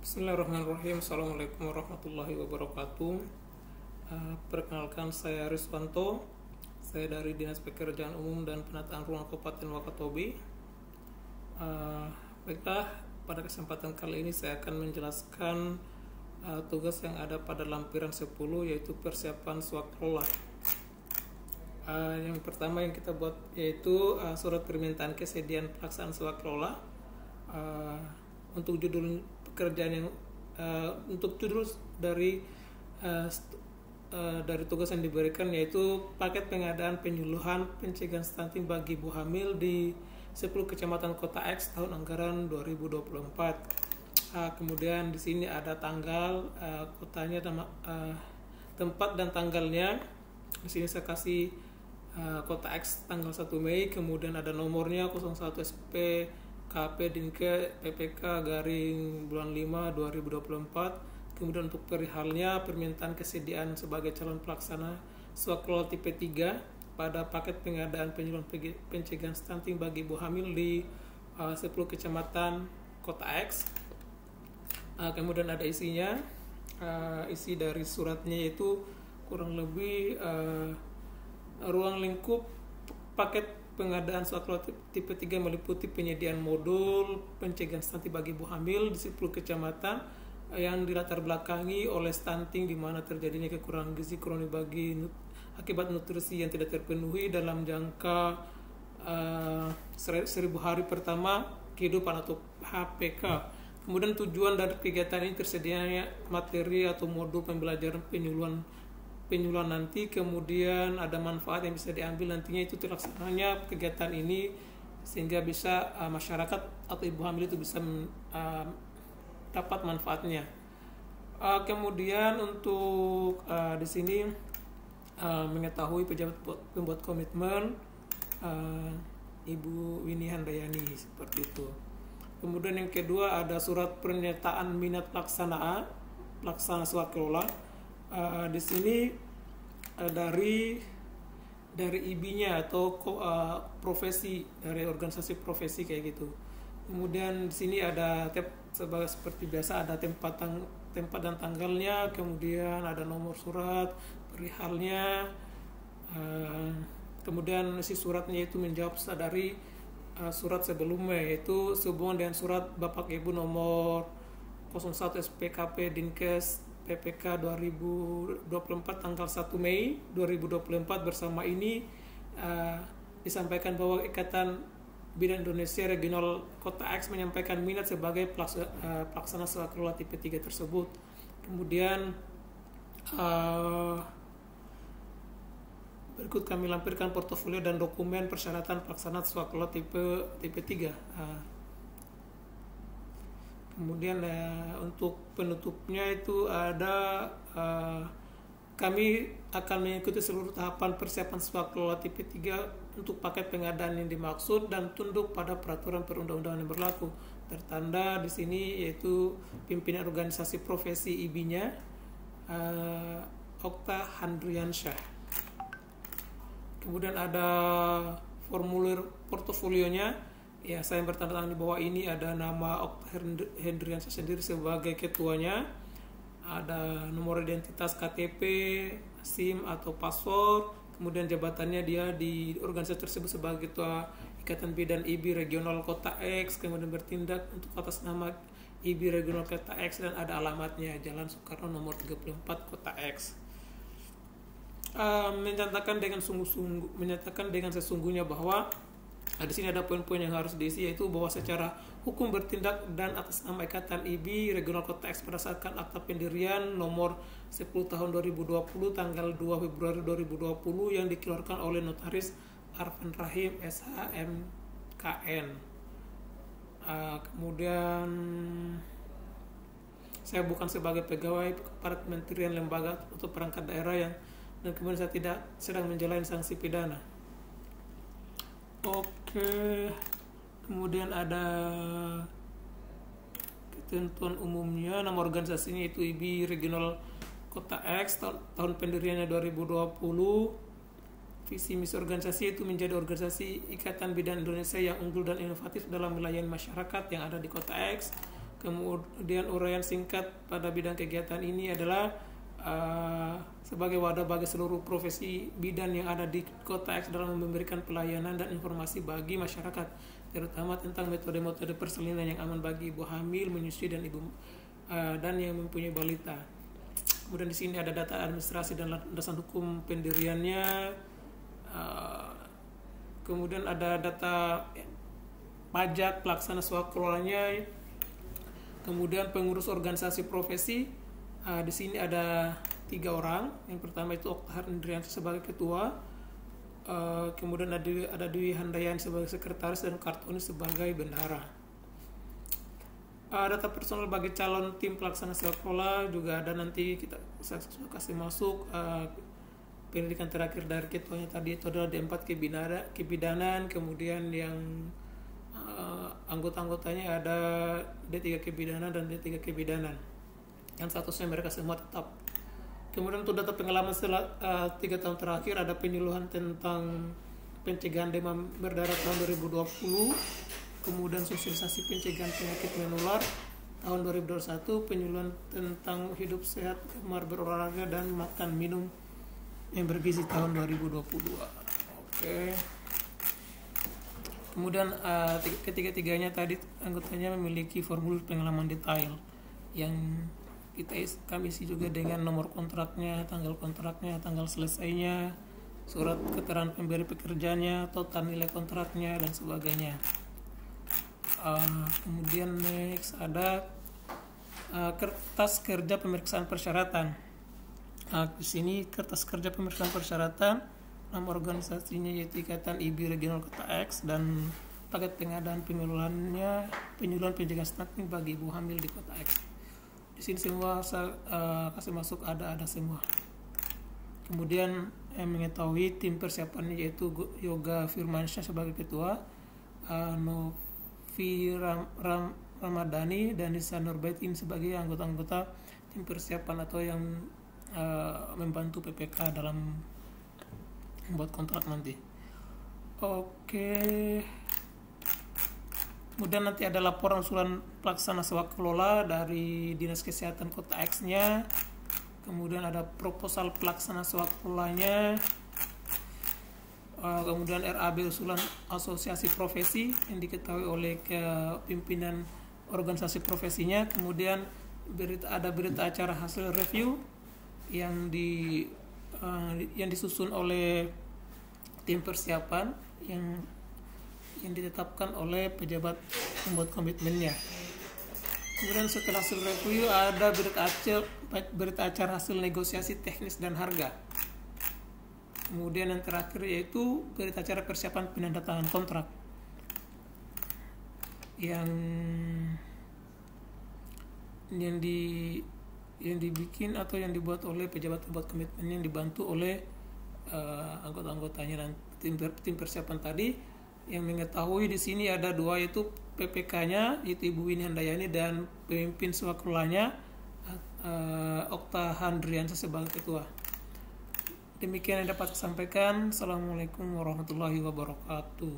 Bismillahirrahmanirrahim. Assalamualaikum warahmatullahi wabarakatuh. Perkenalkan, saya Riswanto. Saya dari Dinas Pekerjaan Umum dan Penataan Ruang Kabupaten Wakatobi. Baiklah, pada kesempatan kali ini saya akan menjelaskan tugas yang ada pada lampiran 10, yaitu persiapan swaklola. Yang pertama yang kita buat yaitu surat permintaan kesediaan pelaksanaan swaklola. Untuk judul pekerjaan yang untuk judul dari tugas yang diberikan yaitu paket pengadaan penyuluhan pencegahan stunting bagi ibu hamil di 10 kecamatan Kota X tahun anggaran 2024. Kemudian di sini ada tanggal, kotanya, tempat dan tanggalnya. Di sini saya kasih Kota X tanggal 1 Mei, kemudian ada nomornya 01 SP KP Dinke PPK garing bulan 5 2024. Kemudian untuk perihalnya permintaan kesediaan sebagai calon pelaksana swaklola tipe 3 pada paket pengadaan penyuluhan pencegahan stunting bagi ibu hamil di 10 kecamatan Kota X. Kemudian ada isinya, isi dari suratnya yaitu kurang lebih ruang lingkup paket pengadaan swaklola tipe 3 meliputi penyediaan modul pencegahan stunting bagi ibu hamil di 10 kecamatan yang dilatar belakangi oleh stunting di mana terjadinya kekurangan gizi kronis akibat nutrisi yang tidak terpenuhi dalam jangka 1000 hari pertama kehidupan atau HPK. Kemudian tujuan dari kegiatan ini tersedianya materi atau modul pembelajaran penyuluhan nanti, kemudian ada manfaat yang bisa diambil nantinya itu terlaksananya kegiatan ini sehingga bisa masyarakat atau ibu hamil itu bisa dapat manfaatnya. Kemudian untuk di sini mengetahui pejabat pembuat komitmen Ibu Winnie Handayani, seperti itu. Kemudian yang kedua ada surat pernyataan minat pelaksana swaklola. Di sini dari IB-nya atau profesi, dari organisasi profesi kayak gitu. Kemudian di sini ada seperti biasa ada tempat dan tanggalnya, kemudian ada nomor surat perihalnya. Kemudian isi suratnya itu menjawab dari surat sebelumnya, yaitu sehubungan dengan surat Bapak Ibu nomor 01 SPKP Dinkes PPK 2024 tanggal 1 Mei 2024. Bersama ini disampaikan bahwa Ikatan Bidan Indonesia Regional Kota X menyampaikan minat sebagai pelaksana swaklola tipe 3 tersebut. Kemudian berikut kami lampirkan portofolio dan dokumen persyaratan pelaksanaan swaklola tipe 3. Kemudian untuk penutupnya itu ada kami akan mengikuti seluruh tahapan persiapan swaklola tipe 3 untuk paket pengadaan yang dimaksud dan tunduk pada peraturan perundang-undangan yang berlaku. Tertanda di sini yaitu pimpinan organisasi profesi IB-nya Okta Handriansyah. Kemudian ada formulir portofolionya. Ya, saya bertanda tangan di bawah ini ada nama Okta Hendriansyah sendiri sebagai ketuanya. Ada nomor identitas KTP, SIM atau paspor. Kemudian jabatannya dia di organisasi tersebut sebagai Ketua Ikatan Bidan IB Regional Kota X. Kemudian bertindak untuk atas nama IB Regional Kota X dan ada alamatnya Jalan Soekarno nomor 34 Kota X. Menyatakan dengan sesungguhnya bahwa di sini ada poin-poin yang harus diisi, yaitu bahwa secara hukum bertindak dan atas nama Ikatan IB Regional Kota X berdasarkan akta pendirian nomor 10 tahun 2020 tanggal 2 Februari 2020 yang dikeluarkan oleh Notaris Arfan Rahim SHMKN. Kemudian saya bukan sebagai pegawai pada kementerian, lembaga atau perangkat daerah dan kemudian saya tidak sedang menjalani sanksi pidana. Oke, kemudian ada ketentuan umumnya. Nama organisasinya itu IB Regional Kota X, tahun pendiriannya 2020. Visi misi organisasi itu menjadi organisasi Ikatan Bidan Indonesia yang unggul dan inovatif dalam melayani masyarakat yang ada di Kota X. Kemudian uraian singkat pada bidang kegiatan ini adalah sebagai wadah bagi seluruh profesi bidan yang ada di Kota X dalam memberikan pelayanan dan informasi bagi masyarakat, terutama tentang metode-metode persalinan yang aman bagi ibu hamil, menyusui dan ibu dan yang mempunyai balita. Kemudian di sini ada data administrasi dan landasan hukum pendiriannya. Kemudian ada data pajak, pelaksana swakelolanya. Kemudian pengurus organisasi profesi. Di sini ada 3 orang. Yang pertama itu Okta Hendriansyah sebagai ketua. Kemudian ada Dwi Handayani sebagai sekretaris dan Kartoni sebagai bendahara. Data personal bagi calon tim pelaksana sekolah juga ada, nanti kita kasih masuk. Pendidikan terakhir dari ketuanya tadi itu adalah D4 kebidanan, kemudian yang anggota-anggotanya ada D3 kebidanan dan D3 kebidanan. Yang statusnya mereka semua tetap. Kemudian untuk data pengalaman setelah 3 tahun terakhir ada penyuluhan tentang pencegahan demam berdarah tahun 2020, kemudian sosialisasi pencegahan penyakit menular tahun 2021, penyuluhan tentang hidup sehat, gemar berolahraga dan makan minum yang bergizi tahun 2022. Oke. Kemudian ketiga-tiganya tadi anggotanya memiliki formulir pengalaman detail yang kami isi juga dengan nomor kontraknya, tanggal kontraknya, tanggal selesainya, surat keterangan pemberi pekerjaannya, total nilai kontraknya dan sebagainya. Kemudian next ada kertas kerja pemeriksaan persyaratan. Di sini kertas kerja pemeriksaan persyaratan, nama organisasinya yaitu Ikatan IBI Regional Kota X, dan paket pengadaan penyuluhan pencegahan stunting bagi ibu hamil di Kota X. Di sini semua saya kasih masuk ada semua. Kemudian mengetahui tim persiapannya yaitu Yoga Firmansyah sebagai ketua, Novi Ramadhani dan Nisa Nurbaitin sebagai anggota-anggota tim persiapan atau yang membantu PPK dalam membuat kontrak nanti. Oke. Kemudian nanti ada laporan usulan pelaksana swakelola dari Dinas Kesehatan Kota X-nya. Kemudian ada proposal pelaksana swakelolanya. Kemudian RAB usulan asosiasi profesi yang diketahui oleh pimpinan organisasi profesinya. Kemudian ada berita acara hasil review yang disusun oleh tim persiapan yang ditetapkan oleh pejabat pembuat komitmennya. Kemudian setelah hasil review ada berita acara hasil negosiasi teknis dan harga. Kemudian yang terakhir yaitu berita acara persiapan penandatanganan kontrak yang dibikin atau yang dibuat oleh pejabat pembuat komitmen yang dibantu oleh anggota-anggotanya dan tim persiapan tadi. Yang mengetahui di sini ada 2 yaitu PPK-nya yaitu Ibu Wini Handayani dan pemimpin swakelolanya Okta Hendriansyah sebagai ketua. Demikian yang dapat saya sampaikan. Assalamualaikum warahmatullahi wabarakatuh.